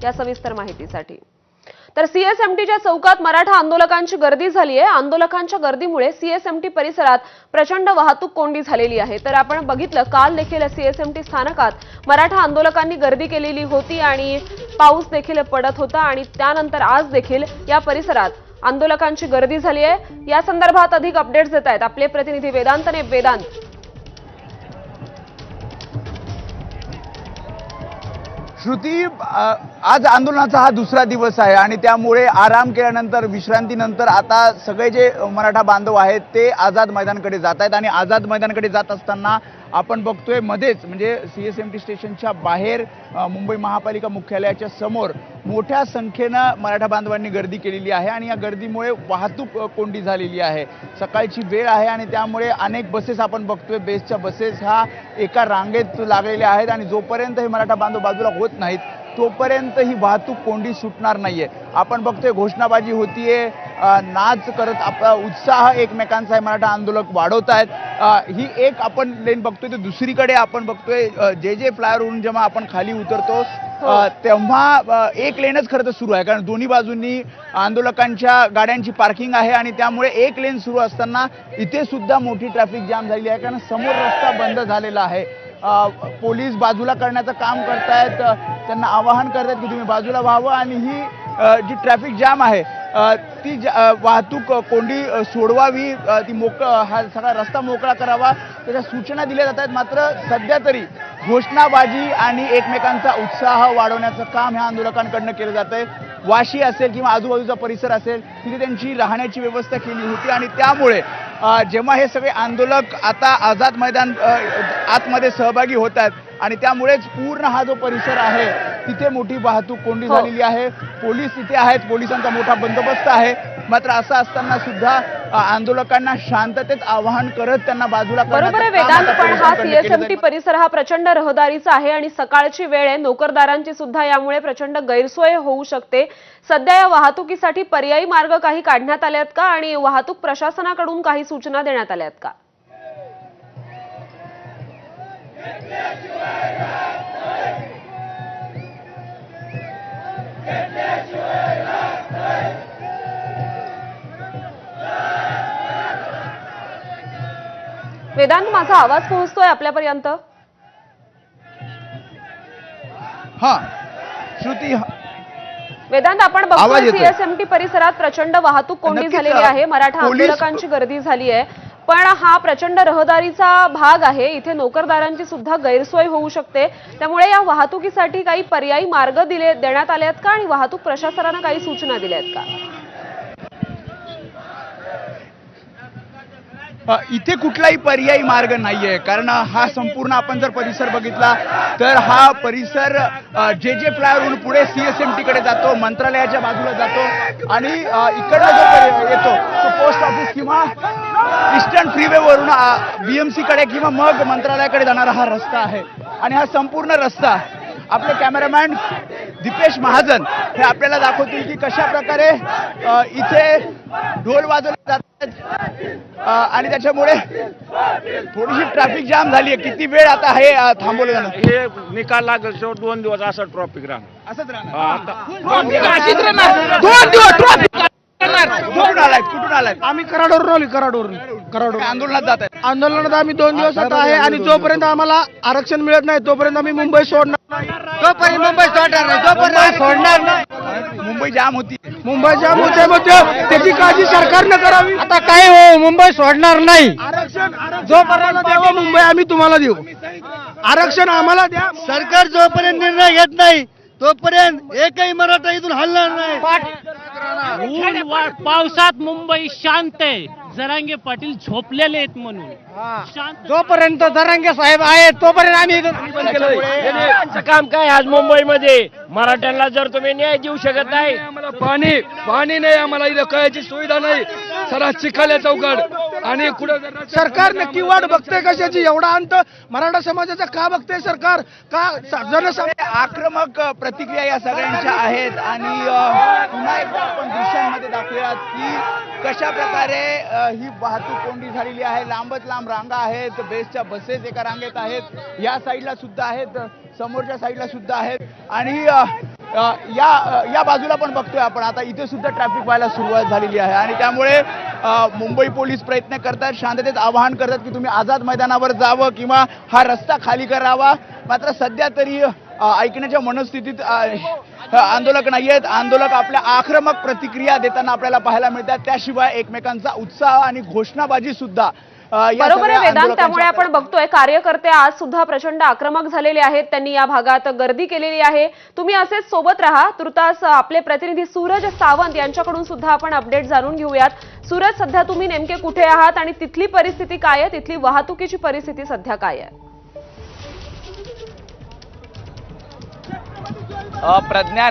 या सविस्तर माहितीसाठी। तर सीएसएमटीच्या चौकात मराठा आंदोलकांची गर्दी झाली आहे। आंदोलकांच्या गर्दीमुळे सीएसएमटी परिसरात प्रचंड वाहतूक कोंडी झालेली आहे। तर आपण बघितलं काल देखील सीएसएमटी स्थानकात मराठा आंदोलकांनी गर्दी केलेली होती आणि पाऊस देखील पडत होता आणि त्यानंतर आज देखील या परिसरात आंदोलकांची गर्दी झाली आहे। या संदर्भात अधिक अपडेट्स देत आहेत आपले प्रतिनिधी वेदांतने। वेदांत, श्रुती, आज आंदोलनाचा हा दुसरा दिवस आहे आणि त्यामुळे आराम केल्यानंतर विश्रांतीनंतर आता सगळे जे मराठा बांधव आहेत ते आझाद मैदानाकडे जात आहेत आणि आझाद मैदानाकडे जात असताना आपण बघतोय मध्येच म्हणजे सीएसएमटी स्टेशनच्या बाहेर मुंबई महापालिका मुख्यालयाच्या समोर मोठ्या संख्येनं मराठा बांधवांनी गर्दी केलेली आहे आणि या गर्दीमुळे वाहतूक कोंडी झालेली आहे। सकाळची वेळ आहे आणि त्यामुळे अनेक बसेस आपण बघतोय, बेस्टच्या बसेस ह्या एका रांगेत लागलेल्या आहेत आणि जोपर्यंत हे मराठा बांधव बाजूला होत नाहीत तोपर्यंत ही वाहतूक कोंडी सुटणार नाहीये। आपण बघतोय घोषणाबाजी होतीये, नाच करत आपला उत्साह एकमेकांचा आहे, मराठा आंदोलक वाढवत आहेत। ही एक आपण लेन बघतोय, तर दुसरीकडे आपण बघतोय जे फ्लायओव्हरवरून जेव्हा आपण खाली उतरतो तेव्हा एक लेनच खरं तर सुरू आहे, कारण दोन्ही बाजूंनी आंदोलकांच्या गाड्यांची पार्किंग आहे आणि त्यामुळे एक लेन सुरू असताना इथे सुद्धा मोठी ट्रॅफिक जाम झालेली आहे, कारण समोर रस्ता बंद झालेला आहे। पोलीस बाजूला करण्याचं काम करतायत, त्यांना आवाहन करतायत की तुम्ही बाजूला व्हावं आणि ही जी ट्रॅफिक जाम आहे ती वाहतूक कोंडी सोडवावी, ती हा सगळा रस्ता मोकळा करावा त्याच्या सूचना दिल्या जात आहेत। मात्र सध्या तरी घोषणाबाजी आणि एकमेकांचा उत्साह वाढवण्याचं काम ह्या आंदोलकांकडनं केलं जात आहे। वाशी असेल किंवा आजूबाजूचा परिसर असेल तिथे त्यांची राहण्याची व्यवस्था केली होती आणि त्यामुळे जेव्हा हे सगळे आंदोलक आता आझाद मैदान आतमध्ये सहभागी होत आहेत आणि त्यामुळेच पूर्ण हा जो परिसर आहे तिथे मोठी वाहतूक कोंडी झालेली आहे। पोलीस तिथे आहेत, पोलिसांचा मोठा बंदोबस्त आहे। मात्र असं असताना सुद्धा आंदोलकांना शांततेत आवाहन करत त्यांना बाजूला बरोबर आहे वेदांत, पण हा सीएसएमटी परिसर हा प्रचंड रहदारीचा आहे आणि सकाळची वेळ आहे, नोकरदारांची सुद्धा यामुळे प्रचंड गैरसोय होऊ शकते। सध्या या वाहतुकीसाठी पर्यायी मार्ग काही काढण्यात आले आहेत का आणि वाहतूक प्रशासनाकडून काही सूचना देण्यात आल्या आहेत का? वेदांत, माझा आवाज पोहोचतोय आपल्यापर्यंत? हा श्रुती, वेदांत, आपण बघतोय सीएसएमटी परिसरात प्रचंड वाहतूक कोंडी झालेली आहे, मराठा आंदोलकांची गर्दी झाली आहे, पण हा प्रचंड रहदारीचा भाग आहे, इथे नोकरदारांची सुद्धा गैरसोय होऊ शकते। त्यामुळे या वाहतुकीसाठी काही पर्यायी मार्ग देण्यात आले आहेत का आणि वाहतूक प्रशासनानं काही सूचना दिल्या आहेत का? इथे कुठलाही पर्यायी मार्ग नाहीये, कारण हा संपूर्ण आपण जर परिसर बघितला तर हा परिसर जे फ्लायओव्हरवरून पुढे सीएसएमटी कडे जातो, मंत्रालयाच्या बाजूला जातो आणि इकडनं जो येतो तो पोस्ट ऑफिस किंवा ईस्टर्न फ्रीवे वरून बीएमसी कडे किंवा मग मंत्रालयाकडे जाणारा हा रस्ता आहे। आणि हा संपूर्ण रस्ता आपले कॅमेरामॅन दीपेश महाजन हे आपल्याला दाखवतील की कशा प्रकारे इथे ढोल वाजवले जातात आणि त्याच्यामुळे थोडीशी ट्रॅफिक जाम झाली आहे। किती वेळ आता हे थांबवलं जाणार? हे निकाल लागेल 2 दिवस असं ट्रॉफिक राहणार, असंच राहणार। दोन दिवस ट्रॉफिक। कुठून आलाय? आम्ही कराडवरून आंदोलनात जात आहे। आंदोलनात आम्ही 2 दिवसात आहे आणि जोपर्यंत आम्हाला आरक्षण मिळत नाही तोपर्यंत आम्ही मुंबई सोडणार नाही। जोपर्यंत मुंबई सोडणार नाही। मुंबई जाम होती, मुंबई जाम होते मग त्याची काळजी सरकारनं करावी। आता काय हो, मुंबई सोडणार नाही। आरक्षण जोपर्यंत द्यावं मुंबई आम्ही तुम्हाला देऊ, आरक्षण आम्हाला द्या। सरकार जोपर्यंत निर्णय घेत नाही तोपर्यंत एकही मराठा इथून हलणार नाही। पावसात मुंबई शांत आहे, जरांगे पाटील झोपलेले आहेत म्हणून शांत। जोपर्यंत जरांगे साहेब आहेत तोपर्यंत आम्ही काम काय आज मुंबईमध्ये मराठ्यांना जर तुम्ही न्याय देऊ शकत नाही, आम्हाला पाणी नाही, आम्हाला इथं कळायची सुविधा नाही, सरा चिखल चौकड आणि कुठं सरकार नक्की वाट बघते कशाची? एवढा अंत मराठा समाजाचा का बघते सरकार? का आक्रमक प्रतिक्रिया या सगळ्यांच्या आहेत आणि पुन्हा एकदा आपण दृश्यांमध्ये दाखवूयात की कशा प्रकारे ही वाहतूक कोंडी झालेली आहे। लांबच लांब रांगा आहेत, बेस्टच्या बसेस एका रांगेत आहेत, या साईडला सुद्धा आहेत, समोरच्या साईडला सुद्धा आहेत आणि या बाजूला पण बघतोय आपण आता इथे सुद्धा ट्रॅफिक व्हायला सुरुवात झालेली आहे आणि त्यामुळे मुंबई पोलीस प्रयत्न करतात, शांततेत आवाहन करतात की तुम्ही आझाद मैदानावर जावं किंवा हा रस्ता खाली करावा. मात्र सध्या तरी ऐकण्याच्या मनस्थितीत आंदोलक नाही आहेत. आंदोलक आपल्या आक्रमक प्रतिक्रिया देताना आपल्याला पाहायला मिळतात. त्याशिवाय एकमेकांचा उत्साह आणि घोषणाबाजी सुद्धा बरोबर आहे वेदांत. त्यामुळे आपण बघतोय कार्यकर्ते आज सुद्धा प्रचंड आक्रमक झालेले आहेत. त्यांनी या भागात गर्दी केलेली आहे. तुम्ही असेच सोबत राहा. तुर्तास आपले प्रतिनिधी सूरज सावंत यांच्याकडून सुद्धा आपण अपडेट जाणून घेऊयात. सूरज, सध्या तुम्ही नेमके कुठे आहात आणि तिथली परिस्थिती काय आहे, तिथली वाहतुकीची परिस्थिती सध्या काय आहे? प्रज्ञा